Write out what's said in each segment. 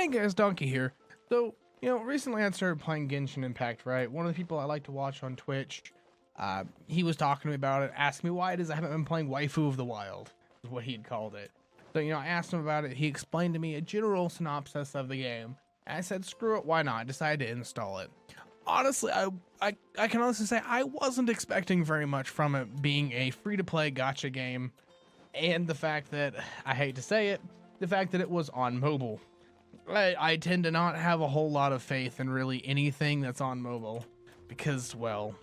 Hey guys, Donkey here. So, recently I started playing Genshin Impact, right? One of the people I like to watch on Twitch, he was talking to me about it, asked me why it is I haven't been playing Waifu of the Wild, is what he'd called it. So, I asked him about it. He explained to me a general synopsis of the game. And I said, screw it, why not? I decided to install it. Honestly, I can honestly say I wasn't expecting very much from it being a free-to-play gacha game. And the fact that, I hate to say it, the fact that it was on mobile. I tend to not have a whole lot of faith in really anything that's on mobile because, well,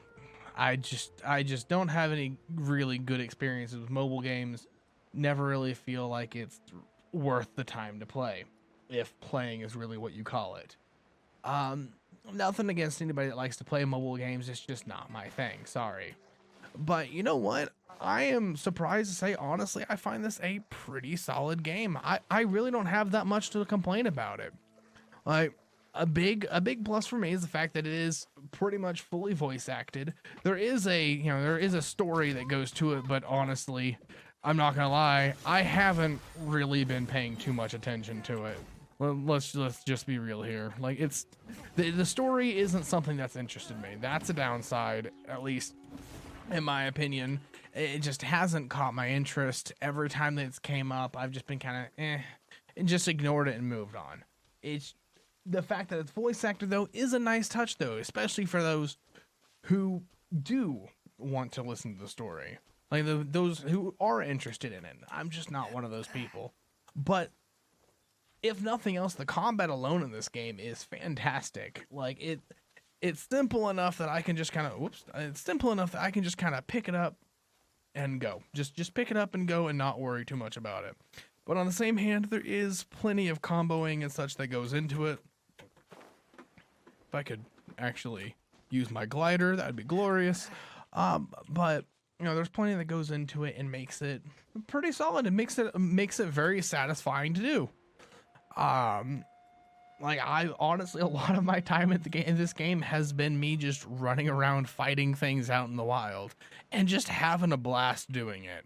I just don't have any really good experiences with mobile games. Never really feel like it's worth the time to play, if playing is really what you call it. Nothing against anybody that likes to play mobile games. It's just not my thing. Sorry. But you know what? I am surprised to say, honestly, I find this a pretty solid game. I really don't have that much to complain about it. Like, a big plus for me is the fact that it is pretty much fully voice acted. There is a story that goes to it, but honestly, I'm not gonna lie, I haven't really been paying too much attention to it. Let's just be real here. Like, it's the story isn't something that's interested me. That's a downside, at least in my opinion. It just hasn't caught my interest. Every time that it's came up, I've just been kind of and just ignored it and moved on. It's the fact that it's voice acted though is a nice touch though, especially for those who do want to listen to the story. Like those who are interested in it. I'm just not one of those people. But if nothing else, the combat alone in this game is fantastic. Like it's simple enough that I can just kind of it's simple enough that I can just kind of pick it up and go. Just pick it up and go and not worry too much about it. But on the same hand, there is plenty of comboing and such that goes into it. If I could actually use my glider, that'd be glorious. But there's plenty that goes into it and makes it pretty solid. It makes it very satisfying to do. Like, I honestly, a lot of my time at this game has been me just running around fighting things out in the wild and just having a blast doing it.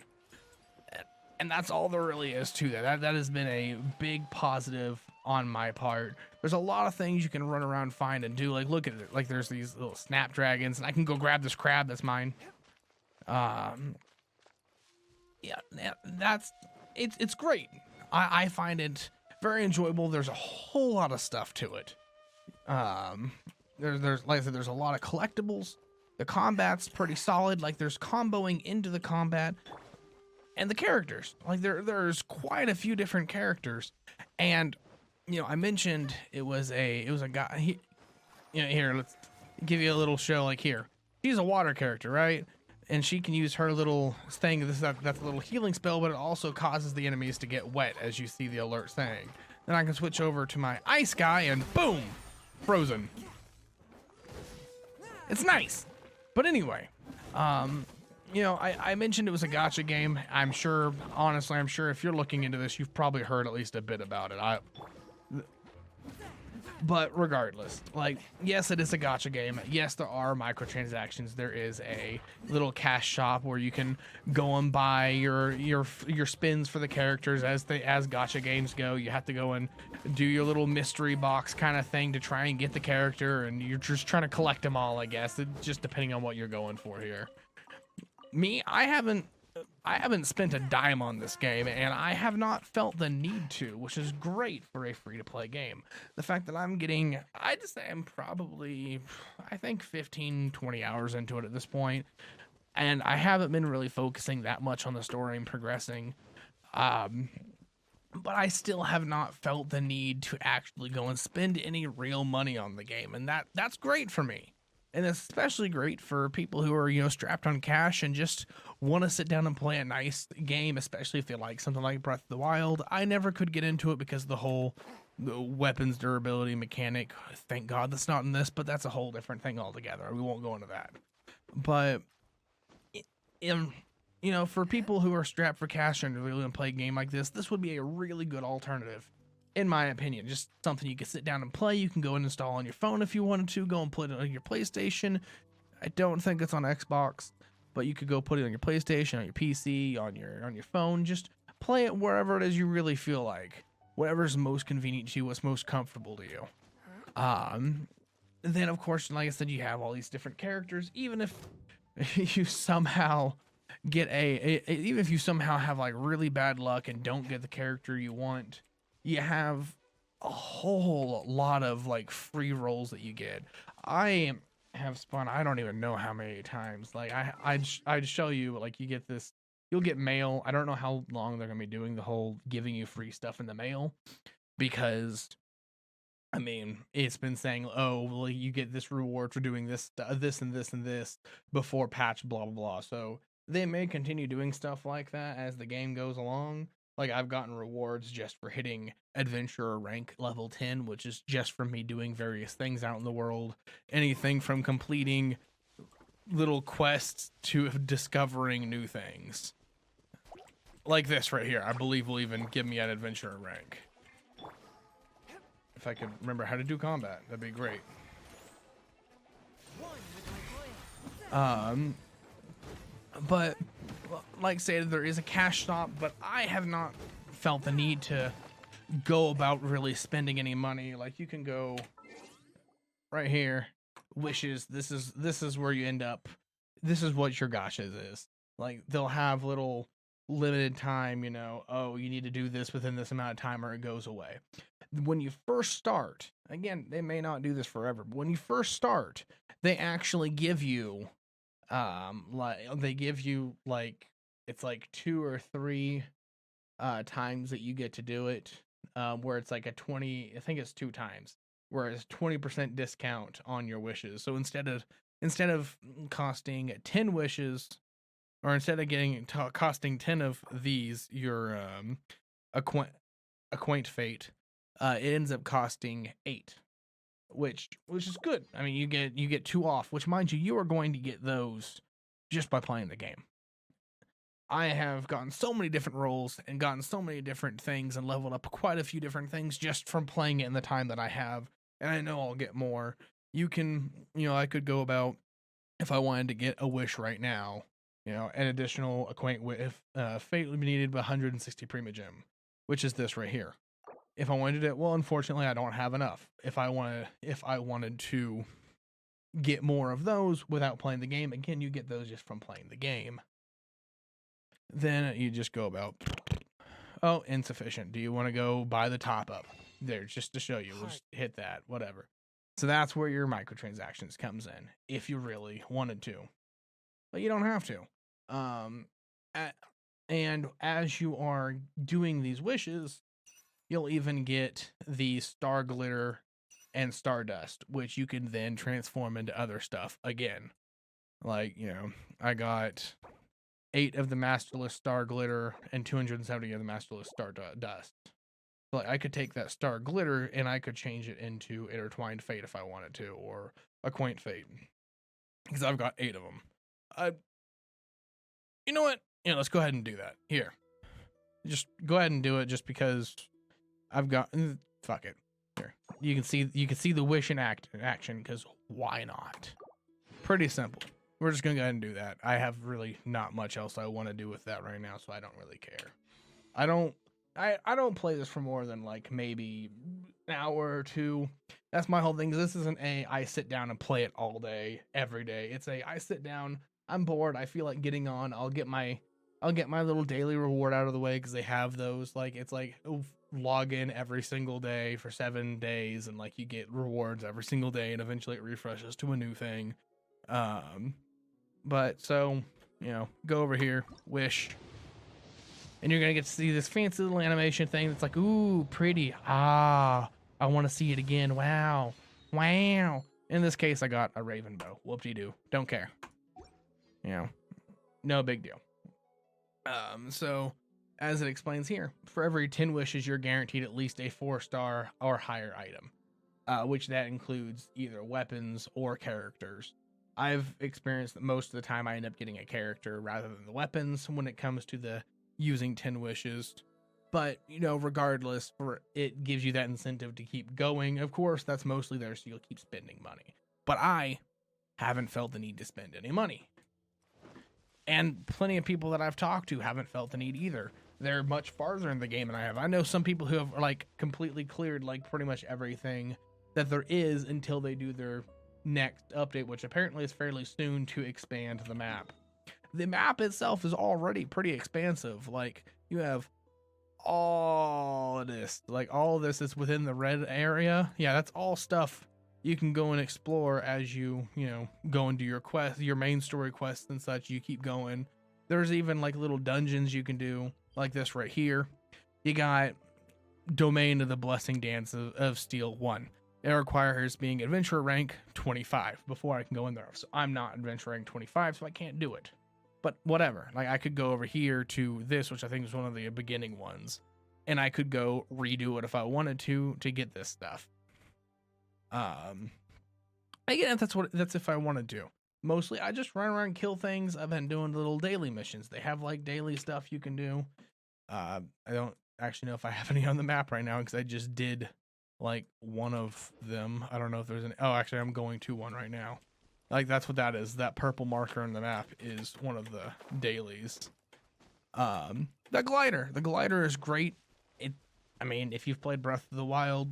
And that's all there really is to that. That has been a big positive on my part. There's a lot of things you can run around, find, and do. Like, look at it. Like, there's these little snapdragons, and I can go grab this crab that's mine. Yeah, it's great. I find it very enjoyable. There's a whole lot of stuff to it. There's like I said, there's a lot of collectibles. The combat's pretty solid. Like, there's comboing into the combat, and the characters. Like, there's quite a few different characters. And I mentioned it was a guy. Here, let's give you a little show. Like, here, she's a water character, right? And she can use her little thing. That's a little healing spell, but it also causes the enemies to get wet, as you see the alert saying. Then I can switch over to my ice guy, and boom, frozen. It's nice. But anyway, I mentioned it was a gacha game. I'm sure if you're looking into this, you've probably heard at least a bit about it. But regardless, like, yes, it is a gacha game. Yes, there are microtransactions. There is a little cash shop where you can go and buy your spins for the characters as gacha games go. You have to go and do your little mystery box kind of thing to try and get the character, and you're just trying to collect them all, I guess. It's just depending on what you're going for here. Me, I haven't spent a dime on this game, and I have not felt the need to, which is great for a free-to-play game. The fact that I'm probably, I think 15, 20 hours into it at this point, and I haven't been really focusing that much on the story and progressing, but I still have not felt the need to actually go and spend any real money on the game, and that's great for me. And it's especially great for people who are, strapped on cash and just want to sit down and play a nice game, especially if they like something like Breath of the Wild. I never could get into it because of the weapons durability mechanic. Thank God that's not in this, but that's a whole different thing altogether. We won't go into that. But, for people who are strapped for cash and really want to play a game like this would be a really good alternative. In my opinion, just something you can sit down and play. You can go and install on your phone if you wanted to. Go and play it on your PlayStation. I don't think it's on Xbox, but you could go put it on your PlayStation, on your PC, on your phone. Just play it wherever it is you really feel like. whatever's most convenient to you, what's most comfortable to you. Then of course, like I said, you have all these different characters. Even if you somehow get even if you somehow have like really bad luck and don't get the character you want, you have a whole lot of like free rolls that you get. I have spun, I don't even know how many times. Like I'd show you, like, you get this, you'll get mail. I don't know how long they're gonna be doing the whole giving you free stuff in the mail, because I mean, it's been saying, oh, well, you get this reward for doing this, this, and this, and this before patch, blah, blah, blah. So they may continue doing stuff like that as the game goes along. Like, I've gotten rewards just for hitting adventurer rank level 10, which is just from me doing various things out in the world. Anything from completing little quests to discovering new things. Like this right here, I believe will even give me an adventurer rank. If I could remember how to do combat, that'd be great. But like stated, there is a cash shop, but I have not felt the need to go about really spending any money. Like, you can go right here, wishes. This is where you end up. This is what your gotchas is. Like, they'll have little limited time, you know, oh, you need to do this within this amount of time or it goes away. When you first start, again, they may not do this forever, but when you first start, they actually give you like it's like 2 or 3 times that you get to do it, where it's like a 20, I think it's 2 times, where it's 20% discount on your wishes. So instead of costing 10 wishes, or instead of costing 10 of these, your acquaint fate, it ends up costing 8, which is good. I mean, you get 2 off, which, mind you, you are going to get those just by playing the game. I have gotten so many different roles and gotten so many different things and leveled up quite a few different things just from playing it in the time that I have, and I know I'll get more. You can, I could go about, if I wanted to get a wish right now, an additional acquaint with fate would be needed 160 Primogem, which is this right here. If I wanted it, well, unfortunately, I don't have enough. If I wanted to get more of those without playing the game, again, you get those just from playing the game. Then you just go about, oh, insufficient. Do you want to go buy the top up? There, just to show you, we'll just hit that, whatever. So that's where your microtransactions comes in, if you really wanted to. But you don't have to. And as you are doing these wishes, you'll even get the star glitter and stardust, which you can then transform into other stuff again. Like, I got 8 of the masterless star glitter and 270 of the masterless star dust. So, like, I could take that star glitter and I could change it into intertwined fate if I wanted to, or acquaint fate, because I've got 8 of them. You know what? Let's go ahead and do that. Here, just go ahead and do it, just because I've got, fuck it. Here, you can see the wish in action, because why not? Pretty simple. We're just gonna go ahead and do that. I have really not much else I want to do with that right now, so I don't really care. I don't play this for more than like maybe an hour or 2. That's my whole thing. This isn't I sit down and play it all day, every day. It's I sit down, I'm bored, I feel like getting on, I'll get my little daily reward out of the way, because they have those. Like, it's like, log in every single day for 7 days, and like you get rewards every single day, and eventually it refreshes to a new thing. But so, go over here, wish, and you're gonna get to see this fancy little animation thing that's like, ooh, pretty. I want to see it again. Wow. In this case, I got a raven bow. Whoop-de-doo. Don't care. No big deal. So as it explains here, for every 10 wishes, you're guaranteed at least a 4-star or higher item, which that includes either weapons or characters. I've experienced that most of the time I end up getting a character rather than the weapons when it comes to the using 10 wishes. But, regardless, it gives you that incentive to keep going. Of course, that's mostly there so you'll keep spending money. But I haven't felt the need to spend any money. And plenty of people that I've talked to haven't felt the need either. they're much farther in the game than I have. I know some people who have like completely cleared like pretty much everything that there is until they do their next update, which apparently is fairly soon to expand the map. The map itself is already pretty expansive. Like you have all of this, like all of this is within the red area. Yeah, that's all stuff you can go and explore as you know, go into your quest, your main story quests and such. You keep going. There's even like little dungeons you can do, like this right here. You got Domain of the Blessing Dance of Steel 1. It requires being adventurer rank 25 before I can go in there. So I'm not adventure rank 25, so I can't do it. But whatever, like I could go over here to this, which I think is one of the beginning ones, and I could go redo it if I wanted to get this stuff. Again, that's if I wanted to. Mostly I just run around and kill things. I've been doing little daily missions. They have like daily stuff you can do. I don't actually know if I have any on the map right now because I just did like one of them. I don't know if there's any. Oh, actually I'm going to one right now. Like that's what that is. That purple marker on the map is one of the dailies. The glider is great. I mean, if you've played Breath of the Wild,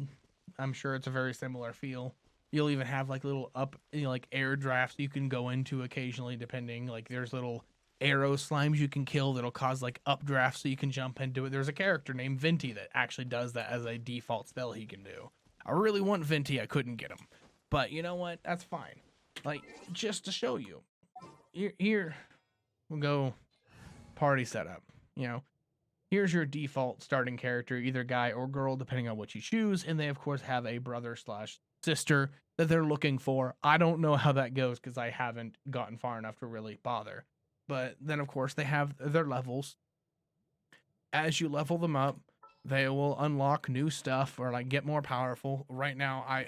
I'm sure it's a very similar feel. You'll even have like little like air drafts you can go into occasionally, depending. Like there's little arrow slimes you can kill that'll cause like updrafts so you can jump into it. There's a character named Venti that actually does that as a default spell he can do. I really want Venti, I couldn't get him. But you know what? That's fine. Like, just to show you. Here we'll go party setup. You know, here's your default starting character, either guy or girl, depending on what you choose. And they, of course, have a brother/sister that they're looking for. I don't know how that goes because I haven't gotten far enough to really bother. But then, of course, they have their levels. As you level them up, they will unlock new stuff or, like, get more powerful. Right now,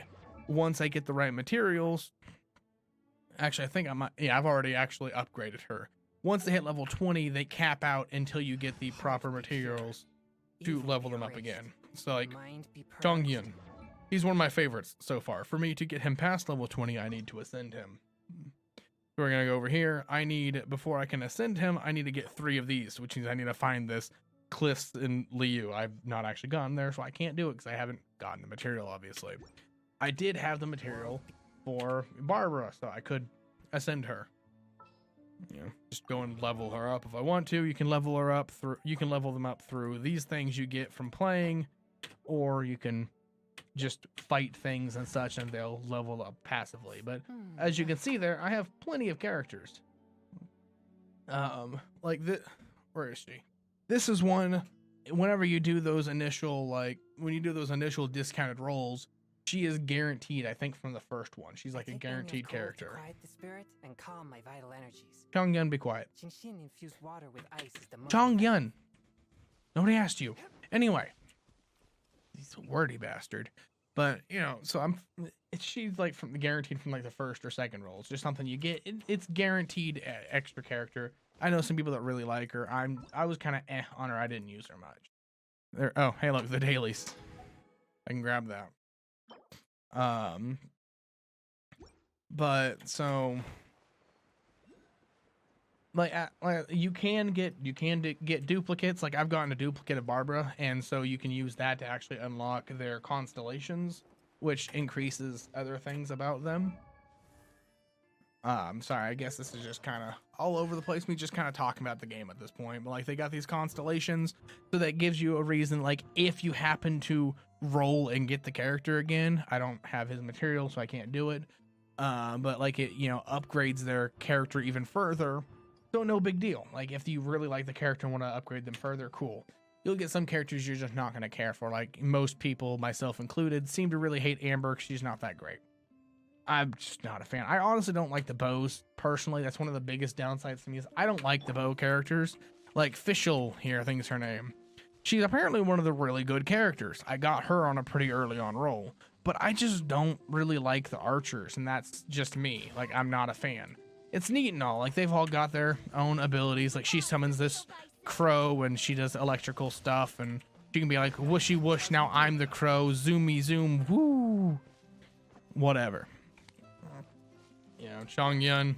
once I get the right materials... Actually, I think I might... Yeah, I've already actually upgraded her. Once they hit level 20, they cap out until you get the proper materials to level them up again. So, like, Chongyun. He's one of my favorites so far. For me to get him past level 20, I need to ascend him. So we're going to go over here. Before I can ascend him, I need to get 3 of these, which means I need to find this Cliffs in Liu. I've not actually gone there, so I can't do it because I haven't gotten the material, obviously. I did have the material for Barbara, so I could ascend her. You know, just go and level her up if I want to. You can level her up through. You can level them up through these things you get from playing, or you can just fight things and such, and they'll level up passively. But as you can see there, I have plenty of characters. Like this. Where is she? This is one. Whenever you do those initial, when you do those initial discounted rolls, she is guaranteed, I think, from the first one. She's like a guaranteed character. Quiet the spirit and calm my vital energies. Chongyun, be quiet. Infused water with ice is the most... Chongyun! Nobody asked you. Anyway. He's a wordy bastard. But, you know, so she's like guaranteed from like the first or second roll. It's just something you get. It's guaranteed extra character. I know some people that really like her. I was kind of on her. I didn't use her much. Oh, hey, look, the dailies. I can grab that. But so you can get duplicates. Like I've gotten a duplicate of Barbara, and so you can use that to actually unlock their constellations, which increases other things about them. Sorry, I guess this is just kind of all over the place. Me just kind of talking about the game at this point, but like they got these constellations, so that gives you a reason. Like if you happen to roll and get the character again, I don't have his material, so I can't do it. But like it, you know, upgrades their character even further. So no big deal. Like if you really like the character and want to upgrade them further, cool. You'll get some characters you're just not going to care for. Like most people, myself included, seem to really hate Amber. She's not that great. I'm just not a fan. I honestly don't like the bows personally. That's one of the biggest downsides to me is I don't like the bow characters. Like Fischl here, I think is her name. She's apparently one of the really good characters. I got her on a pretty early on roll, but I just don't really like the archers, and that's just me. Like I'm not a fan. It's neat and all. Like they've all got their own abilities. Like she summons this crow and she does electrical stuff, and she can be like whooshy whoosh. Now I'm the crow. Zoomy zoom. Woo. Whatever. You know, Chongyun.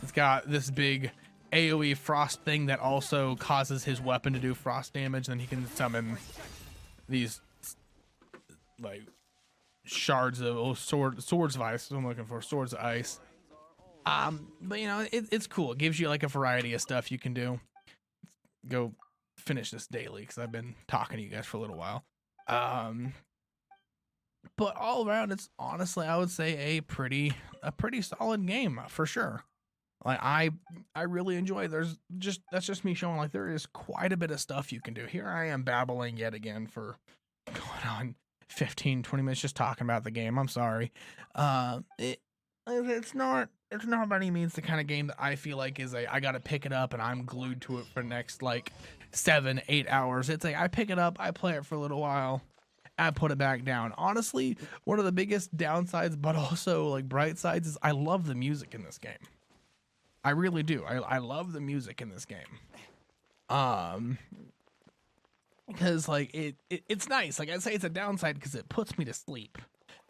It's got this big AoE frost thing that also causes his weapon to do frost damage. Then he can summon these like shards of swords of ice. I'm looking for swords of ice. But you know, it's cool. It gives you like a variety of stuff you can do. Go finish this daily because I've been talking to you guys for a little while. But all around, it's honestly, I would say a pretty solid game for sure. Like I really enjoy it. That's just me showing like there is quite a bit of stuff you can do. Here I am babbling yet again for going on 15, 20 minutes just talking about the game. I'm sorry. It's not by any means the kind of game that I feel like is I gotta pick it up and I'm glued to it for the next like 7-8 hours. It's like I pick it up, I play it for a little while, I put it back down. Honestly, one of the biggest downsides, but also like bright sides, is I love the music in this game. I really do. I love the music in this game. Because like it's nice. Like I'd say it's a downside because it puts me to sleep.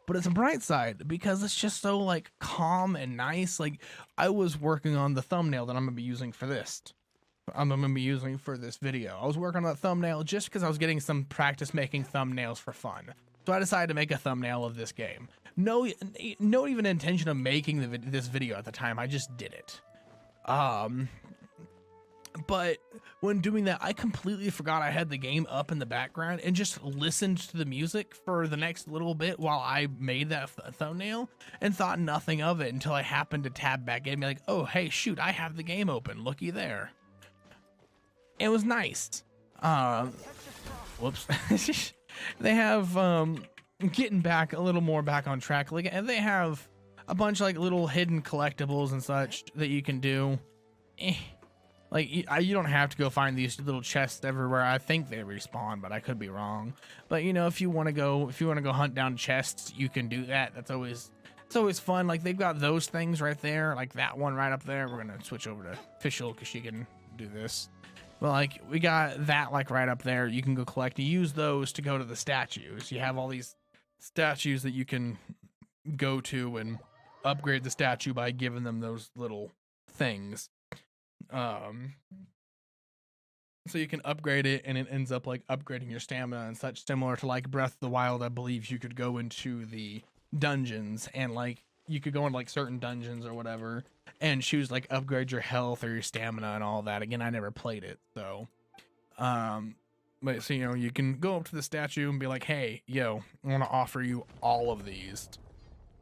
But it's a bright side because it's just so like calm and nice. Like I was working on the thumbnail that I'm gonna be using for this. I'm gonna be using for this video. I was working on that thumbnail just because I was getting some practice making thumbnails for fun. So I decided to make a thumbnail of this game. No even intention of making this video at the time. I just did it. But when doing that, I completely forgot I had the game up in the background and just listened to the music for the next little bit while I made that thumbnail and thought nothing of it until I happened to tab back in and be like, oh, hey, shoot, I have the game open. Looky there. It was nice. Whoops. They have, getting back a little more back on track. Like, and they have a bunch of like little hidden collectibles and such that you can do. Like you don't have to go find these little chests everywhere. I think they respawn, but I could be wrong. But you know, if you want to go hunt down chests, you can do that. It's always fun. Like they've got those things right there, like that one right up there. We're gonna switch over to Official because she can do this. But like we got that like right up there. You can go collect and use those to go to the statues. You have all these statues that you can go to and upgrade the statue by giving them those little things. So you can upgrade it and it ends up like upgrading your stamina and such, similar to like Breath of the Wild. I believe you could go into the dungeons and like you could go into like certain dungeons or whatever and choose like upgrade your health or your stamina and all that. Again, I never played it, so but so you know, you can go up to the statue and be like, hey, yo, I want to offer you all of these,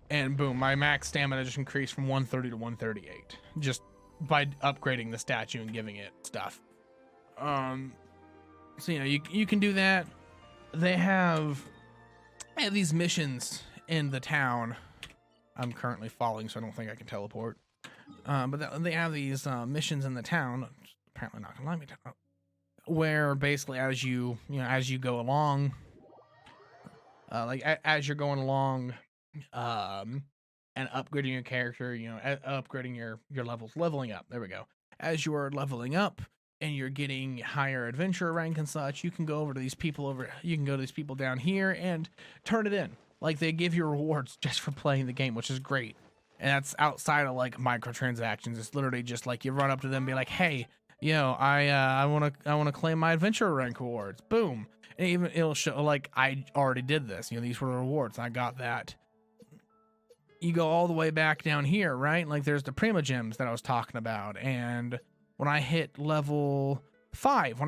and boom, my max stamina just increased from 130 to 138 just by upgrading the statue and giving it stuff. So you know, you can do that. They have these missions in the town. I'm currently falling, so I don't think I can teleport. But they have these missions in the town. Apparently not gonna let me tell. Where basically as you go along, as you're going along, and upgrading your character, you know, upgrading your levels, leveling up. There we go. As you are leveling up and you're getting higher adventure rank and such, you can go over to these people you can go to these people down here and turn it in. Like they give you rewards just for playing the game, which is great. And that's outside of like microtransactions. It's literally just like you run up to them and be like, hey, yo, I want to claim my adventure rank rewards. Boom. And even it'll show like I already did this. You know, these were the rewards. I got that. You go all the way back down here, right? Like there's the Prima Gems that I was talking about. And when I hit level 5,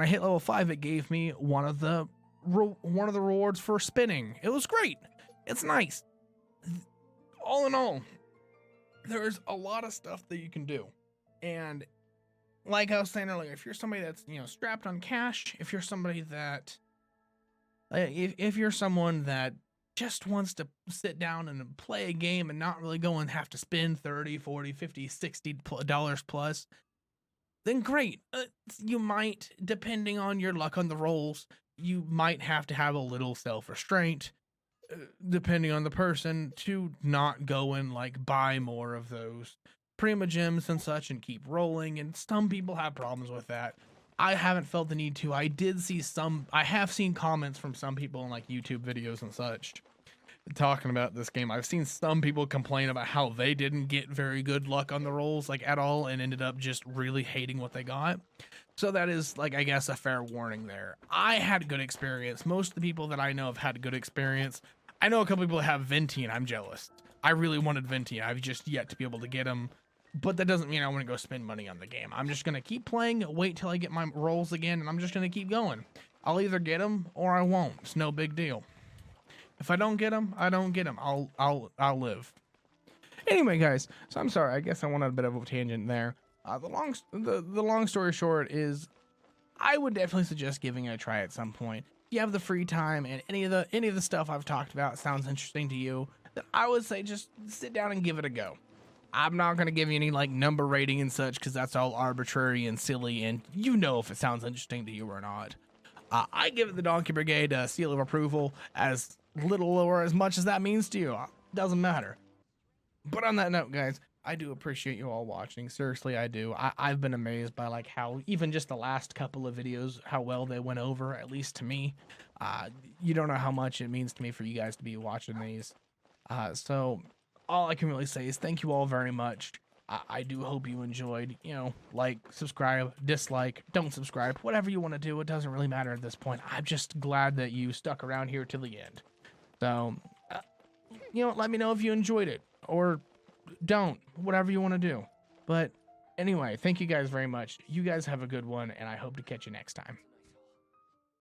it gave me one of the rewards for spinning. It was great. It's nice. All in all, there's a lot of stuff that you can do. And like I was saying earlier, if you're somebody that's, you know, strapped on cash, if you're somebody that, if you're someone that just wants to sit down and play a game and not really go and have to spend 30, 40, 50, 60 dollars plus, then great. You might, depending on your luck on the rolls, you might have to have a little self-restraint, depending on the person, to not go and like buy more of those Prima Gems and such and keep rolling. And some people have problems with that. I haven't felt the need to. I have seen comments from some people in like YouTube videos and such talking about this game. I've seen some people complain about how they didn't get very good luck on the rolls, like at all, and ended up just really hating what they got. So that is, like, I guess a fair warning there. I had good experience. Most of the people that I know have had good experience. I know a couple people that have Venti, and I'm jealous. I really wanted Venti. I've just yet to be able to get them. But that doesn't mean I want to go spend money on the game. I'm just going to keep playing, wait till I get my rolls again, and I'm just going to keep going. I'll either get them or I won't. It's no big deal. If I don't get them, I don't get them. I'll live. Anyway, guys, so I'm sorry. I guess I went on a bit of a tangent there. The long story short is, I would definitely suggest giving it a try at some point. If you have the free time and any of the stuff I've talked about sounds interesting to you, then I would say just sit down and give it a go. I'm not gonna give you any like number rating and such because that's all arbitrary and silly, and you know if it sounds interesting to you or not. I give it the DonkeyBrigade seal of approval, as little or as much as that means to you. Doesn't matter. But on that note, guys, I do appreciate you all watching. Seriously, I do. I've been amazed by like how even just the last couple of videos, how well they went over, at least to me. You don't know how much it means to me for you guys to be watching these. So all I can really say is thank you all very much. I do hope you enjoyed. You know, like, subscribe, dislike, don't subscribe, whatever you want to do. It doesn't really matter at this point. I'm just glad that you stuck around here till the end. So, you know, let me know if you enjoyed it or don't, whatever you want to do. But anyway, thank you guys very much. You guys have a good one, and I hope to catch you next time.